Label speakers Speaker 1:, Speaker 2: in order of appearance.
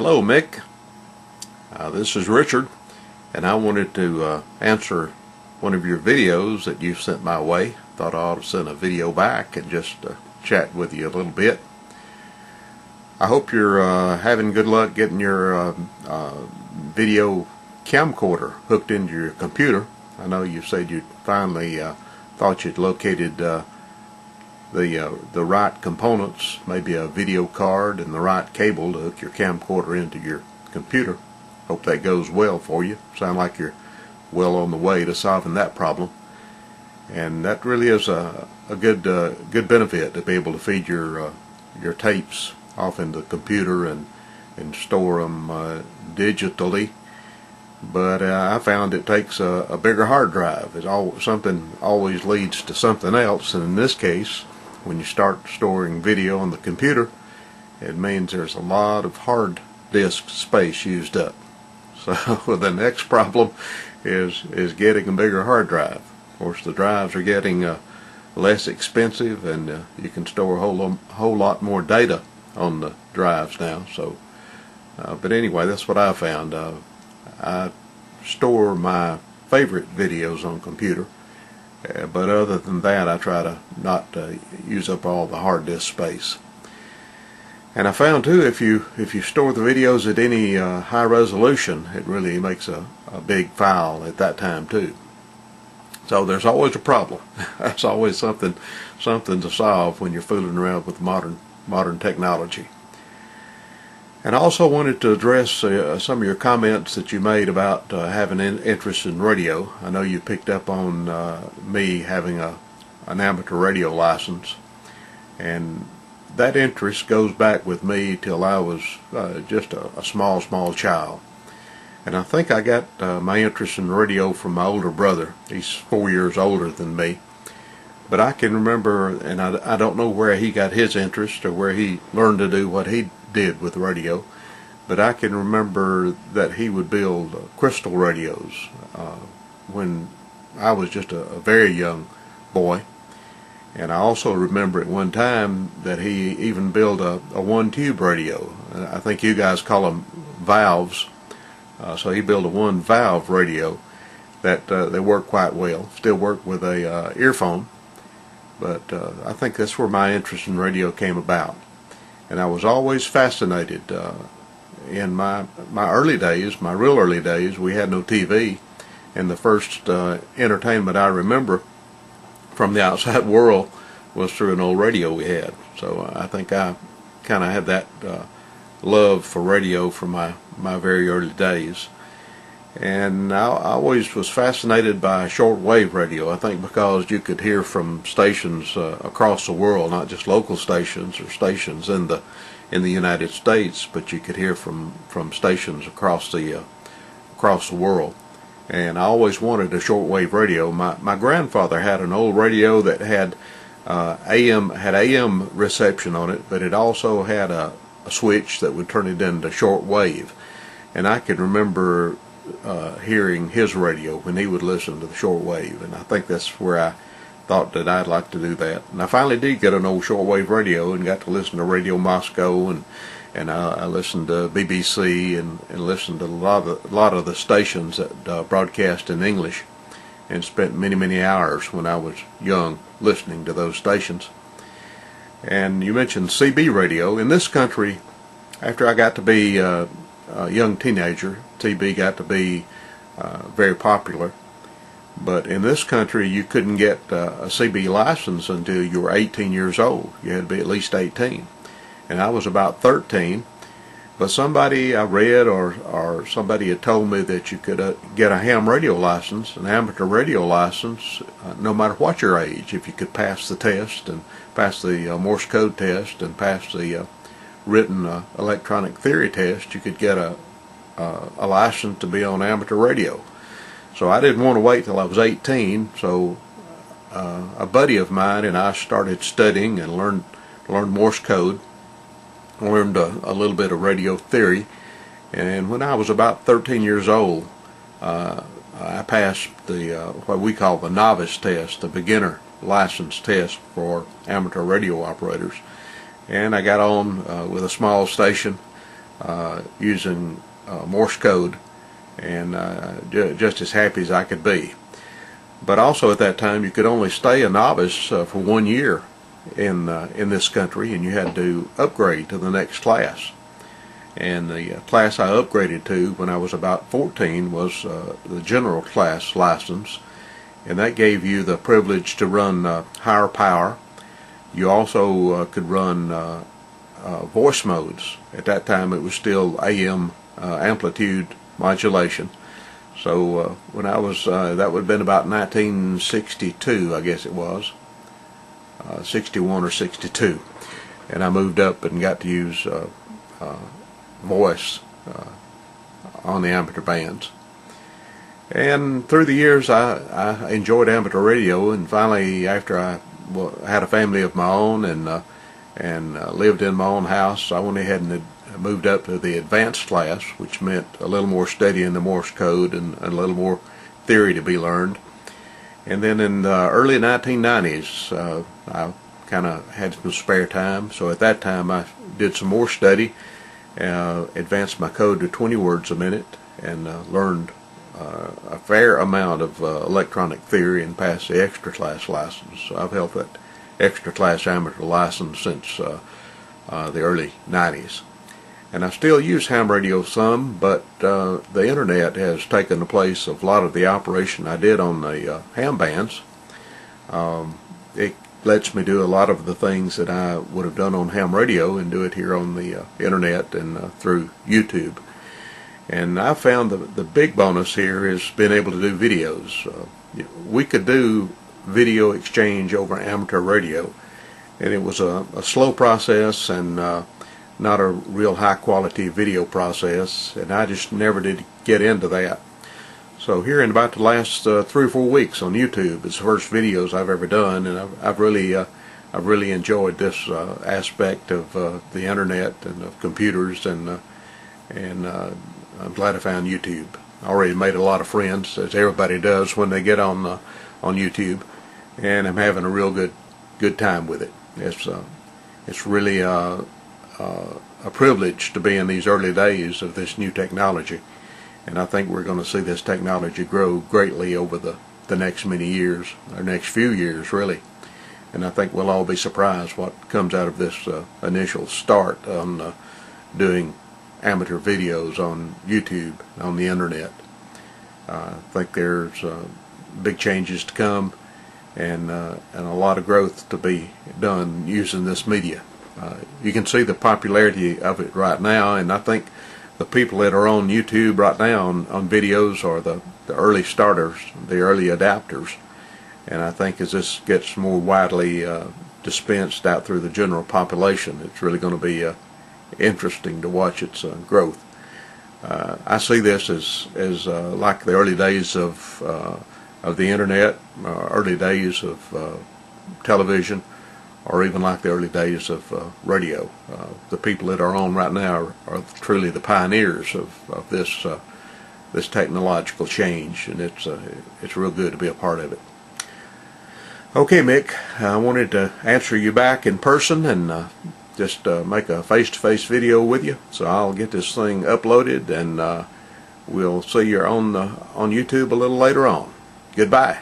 Speaker 1: Hello, Mick. This is Richard, and I wanted to answer one of your videos that you sent my way. Thought I ought to send a video back and just chat with you a little bit. I hope you're having good luck getting your video camcorder hooked into your computer. I know you said you finally thought you'd located the right components, maybe a video card and the right cable to hook your camcorder into your computer. Hope that goes well for you. Sound like you're well on the way to solving that problem. And that really is a good benefit, to be able to feed your tapes off into the computer and store them digitally. But I found it takes a bigger hard drive. Something always leads to something else, and in this case, when you start storing video on the computer, it means there's a lot of hard disk space used up. So the next problem is getting a bigger hard drive. Of course, the drives are getting less expensive, and you can store a whole lot more data on the drives now. So, but anyway, that's what I found. I store my favorite videos on computer. But other than that, I try to not use up all the hard disk space. And I found too, if you store the videos at any high resolution, it really makes a big file at that time too. So there's always a problem. That's always something to solve when you're fooling around with modern technology. And I also wanted to address some of your comments that you made about having an interest in radio. I know you picked up on me having an amateur radio license, and that interest goes back with me till I was just a small child. And I think I got my interest in radio from my older brother. He's 4 years older than me. But I can remember, and I don't know where he got his interest or where he learned to do what he did with radio, but I can remember that he would build crystal radios when I was just a very young boy. And I also remember at one time that he even built a one-tube radio. I think you guys call them valves. So he built a one-valve radio that they work quite well. Still work with a earphone. But I think that's where my interest in radio came about. And I was always fascinated. In my early days, my real early days, we had no TV. And the first entertainment I remember from the outside world was through an old radio we had. So I think I kind of had that love for radio from my very early days. And I always was fascinated by shortwave radio. I think because you could hear from stations across the world, not just local stations or stations in the United States, but you could hear from stations across the world. And I always wanted a shortwave radio. My grandfather had an old radio that had AM reception on it, but it also had a switch that would turn it into shortwave. And I can remember hearing his radio when he would listen to the shortwave, and I think that's where I thought that I'd like to do that. And I finally did get an old shortwave radio and got to listen to Radio Moscow, and I listened to BBC and listened to a lot of the stations that broadcast in English, and spent many hours when I was young listening to those stations. And you mentioned CB radio. In this country, after I got to be a young teenager, CB got to be very popular. But in this country, you couldn't get a CB license until you were 18 years old. You had to be at least 18. And I was about 13. But somebody I read or somebody had told me that you could get a ham radio license, an amateur radio license, no matter what your age. If you could pass the test and pass the Morse code test and pass the written electronic theory test, you could get a license to be on amateur radio. So I didn't want to wait till I was 18, so a buddy of mine and I started studying and learned Morse code, learned a little bit of radio theory, and when I was about 13 years old, I passed the what we call the novice test, the beginner license test for amateur radio operators. And I got on with a small station using Morse code, and just as happy as I could be. But also at that time you could only stay a novice for 1 year in this country, and you had to upgrade to the next class. And the class I upgraded to when I was about 14 was the general class license, and that gave you the privilege to run higher power. You also could run voice modes. At that time it was still AM amplitude modulation. So when I was, that would have been about 1962, I guess it was, 61 or 62, and I moved up and got to use voice on the amateur bands. And through the years I enjoyed amateur radio, and finally, after I had a family of my own and lived in my own house, I went ahead and moved up to the advanced class, which meant a little more study in the Morse code and a little more theory to be learned. And then in the early 1990s, I kind of had some spare time, so at that time I did some more study, advanced my code to 20 words a minute, and learned a fair amount of electronic theory and passed the extra class license. So I've held that extra class amateur license since the early 90s. And I still use ham radio some, but the internet has taken the place of a lot of the operation I did on the ham bands. It lets me do a lot of the things that I would have done on ham radio and do it here on the internet and through YouTube. And I found the big bonus here is being able to do videos. We could do video exchange over amateur radio, and it was a slow process and not a real high quality video process, and I just never did get into that. So here in about the last 3 or 4 weeks on YouTube, it's the first videos I've ever done, and I've really enjoyed this aspect of the internet and of computers, and I'm glad I found YouTube. I already made a lot of friends, as everybody does when they get on YouTube, and I'm having a real good time with it. It's really a privilege to be in these early days of this new technology, and I think we're going to see this technology grow greatly over the next many years, or next few years really, and I think we'll all be surprised what comes out of this initial start on doing amateur videos on YouTube, on the internet. I think there's big changes to come, and a lot of growth to be done using this media. You can see the popularity of it right now, and I think the people that are on YouTube right now on videos are the early starters, the early adapters, and I think as this gets more widely dispensed out through the general population, it's really going to be interesting to watch its growth. I see this as like the early days of the internet, early days of television, or even like the early days of radio. The people that are on right now are truly the pioneers of this technological change, and it's real good to be a part of it. Okay, Mick, I wanted to answer you back in person and just make a face-to-face video with you. So I'll get this thing uploaded, and we'll see you on YouTube a little later on. Goodbye.